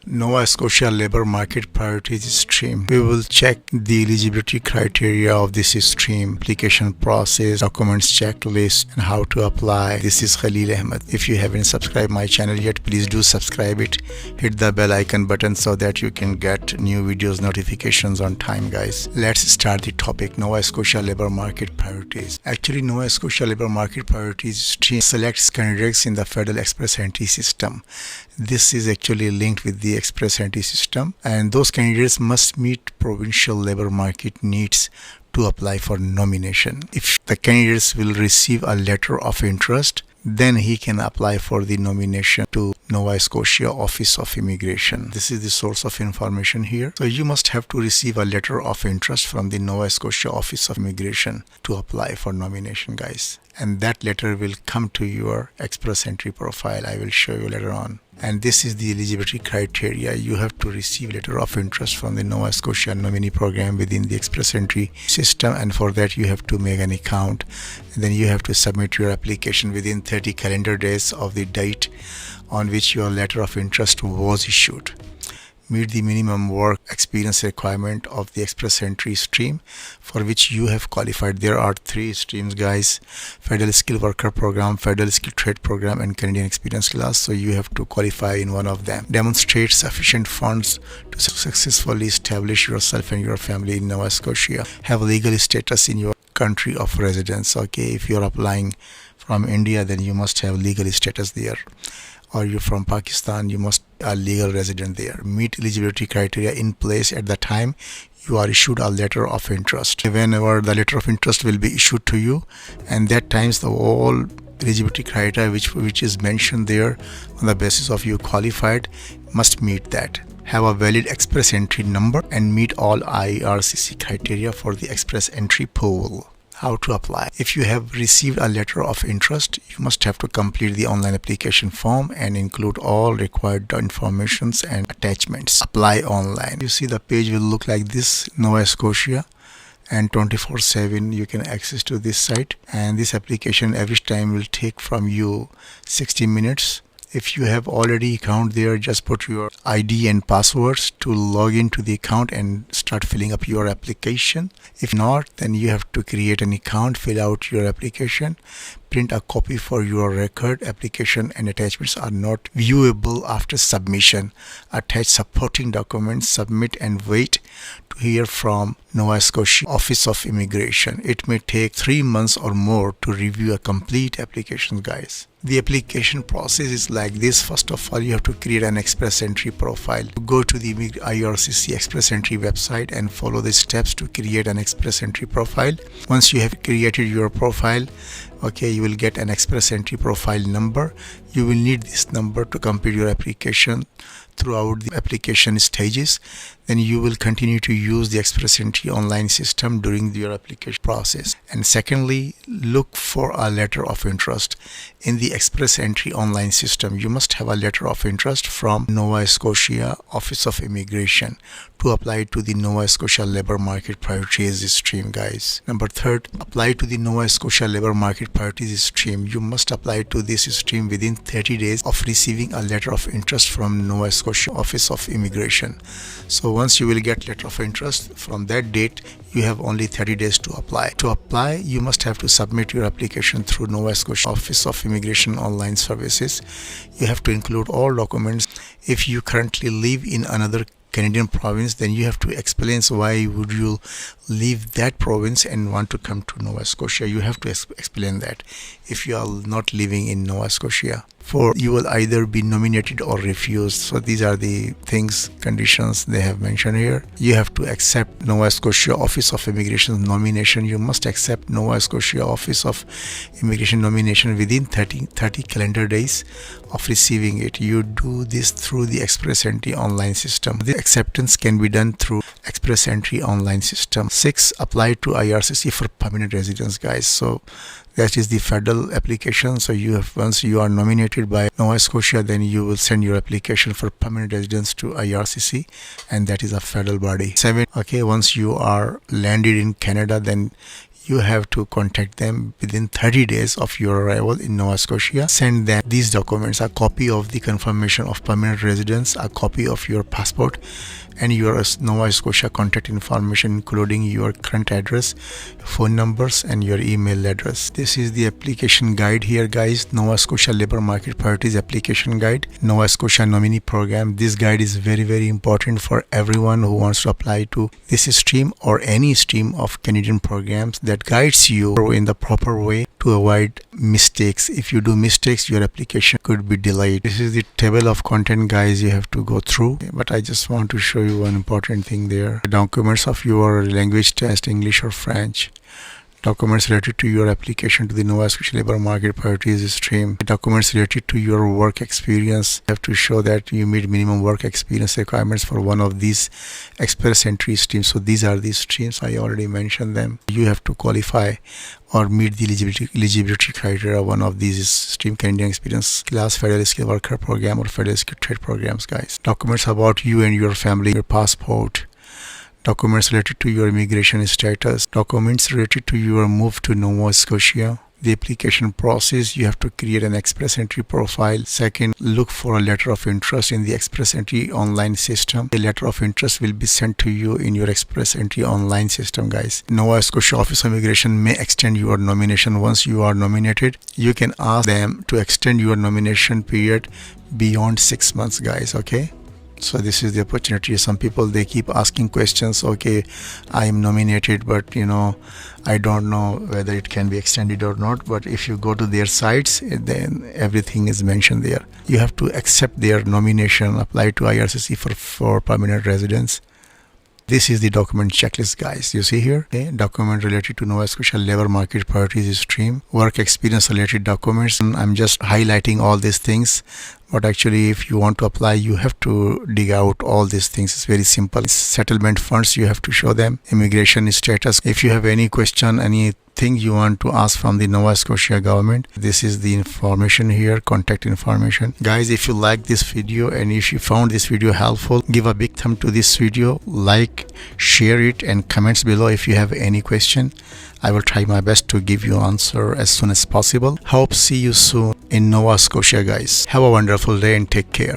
Nova Scotia Labour Market Priorities Stream. We will check the eligibility criteria of this stream, application process, documents checklist, and how to apply. This is Khalil Ahmed. If you haven't subscribed my channel yet, please do subscribe it. Hit the bell icon button so that you can get new videos notifications on time, guys. Let's start the topic. Nova Scotia Labour Market Priorities. Actually, Nova Scotia Labour Market Priorities Stream selects candidates in the Federal Express Entry System. This is actually linked with the Express Entry System, and those candidates must meet provincial labour market needs to apply for nomination. If the candidates will receive a letter of interest, then he can apply for the nomination to Nova Scotia Office of Immigration. This is the source of information here. So you must have to receive a letter of interest from the Nova Scotia Office of Immigration to apply for nomination, guys. And that letter will come to your Express Entry profile. I will show you later on. And this is the eligibility criteria. You have to receive letter of interest from the Nova Scotia nominee program within the Express Entry system, and for that you have to make an account, and then you have to submit your application within 30 calendar days of the date on which your letter of interest was issued. Meet the minimum work experience requirement of the Express Entry stream for which you have qualified. There are three streams, guys: Federal Skilled Worker Program, Federal Skilled Trade Program, and Canadian Experience Class. So you have to qualify in one of them. Demonstrate sufficient funds to successfully establish yourself and your family in Nova Scotia. Have legal status in your country of residence. Okay, if you're applying from India, then you must have legal status there. Or you're from Pakistan, you must be a legal resident there. Meet eligibility criteria in place at the time you are issued a letter of interest. Whenever the letter of interest will be issued to you, and that times the all eligibility criteria which is mentioned there on the basis of you qualified must meet that. Have a valid Express Entry number and meet all IRCC criteria for the Express Entry pool. How to apply? If you have received a letter of interest, you must have to complete the online application form and include all required informations and attachments. Apply online. You see the page will look like this, Nova Scotia, and 24/7 you can access to this site, and this application every time will take from you 60 minutes. If you have already account there, just put your ID and passwords to log into the account and start filling up your application. If not, then you have to create an account, fill out your application, print a copy for your record. Application and attachments are not viewable after submission. Attach supporting documents, submit, and wait to hear from Nova Scotia Office of Immigration. It may take 3 months or more to review a complete application, guys. The application process is like this. First of all, you have to create an Express Entry profile. Go to the IRCC Express Entry website and follow the steps to create an Express Entry profile. Once you have created your profile, okay, you will get an Express Entry profile number. You will need this number to complete your application throughout the application stages. Then you will continue to use the Express Entry online system during your application process. And secondly, look for a letter of interest in the Express Entry online system. You must have a letter of interest from Nova Scotia Office of Immigration to apply to the Nova Scotia Labour Market Priorities stream, guys. Number third, apply to the Nova Scotia Labour Market Priorities stream. You must apply to this stream within 30 days of receiving a letter of interest from Nova Scotia Office of Immigration. So once you will get letter of interest from that date, you have only 30 days to apply. To apply, you must have to submit your application through Nova Scotia Office of Immigration online services. You have to include all documents. If you currently live in another Canadian province, then you have to explain why would you leave that province and want to come to Nova Scotia. You have to explain that if you are not living in Nova Scotia. For you will either be nominated or refused. So these are the things, conditions they have mentioned here. You have to accept Nova Scotia Office of Immigration nomination. You must accept Nova Scotia Office of Immigration nomination within 30 calendar days of receiving it. You do this through the Express Entry online system. The acceptance can be done through Express Entry online system. 6. Apply to IRCC for permanent residence, guys. So that is the federal application. So you have, once you are nominated by Nova Scotia, then you will send your application for permanent residence to IRCC, and that is a federal body. 7. Okay, once you are landed in Canada, then you have to contact them within 30 days of your arrival in Nova Scotia. Send them these documents: a copy of the confirmation of permanent residence, a copy of your passport, and your Nova Scotia contact information, including your current address, phone numbers, and your email address. This is the application guide here, guys. Nova Scotia Labour Market Priorities Application Guide, Nova Scotia Nominee Program. This guide is very important for everyone who wants to apply to this stream or any stream of Canadian programs, that guides you in the proper way to avoid mistakes. If you do mistakes, your application could be delayed. This is the table of content, guys, you have to go through, but I just want to show you one important thing there. Documents of your language test, English or French. Documents related to your application to the Nova Scotia Labour Market Priorities stream. Documents related to your work experience. You have to show that you meet minimum work experience requirements for one of these express entry streams. So these are these streams, I already mentioned them. You have to qualify or meet the eligibility criteria one of these stream: Canadian Experience Class, Federal Skilled Worker Program, or Federal Skilled Trade Programs, guys. Documents about you and your family, your passport. Documents related to your immigration status. Documents related to your move to Nova Scotia. The application process: you have to create an express entry profile. Second, look for a letter of interest in the express entry online system. The letter of interest will be sent to you in your express entry online system, guys. Nova Scotia Office of Immigration may extend your nomination. Once you are nominated, you can ask them to extend your nomination period beyond 6 months, guys. Okay, so this is the opportunity. Some people, they keep asking questions. Okay, I am nominated, but I don't know whether it can be extended or not. But if you go to their sites, then everything is mentioned there. You have to accept their nomination, apply to IRCC for permanent residence. This is the document checklist, guys. You see here, okay? Document related to Nova Scotia Labour Market Priorities stream, work experience related documents. And I'm just highlighting all these things, but actually if you want to apply, you have to dig out all these things. It's very simple. Settlement funds, you have to show them. Immigration status. If you have any question, anything you want to ask from the Nova Scotia government, this is the information here, contact information. Guys, if you like this video and if you found this video helpful, give a big thumb to this video, like, share it, and comments below if you have any question. I will try my best to give you an answer as soon as possible. Hope see you soon in Nova Scotia, guys. Have a wonderful day and take care.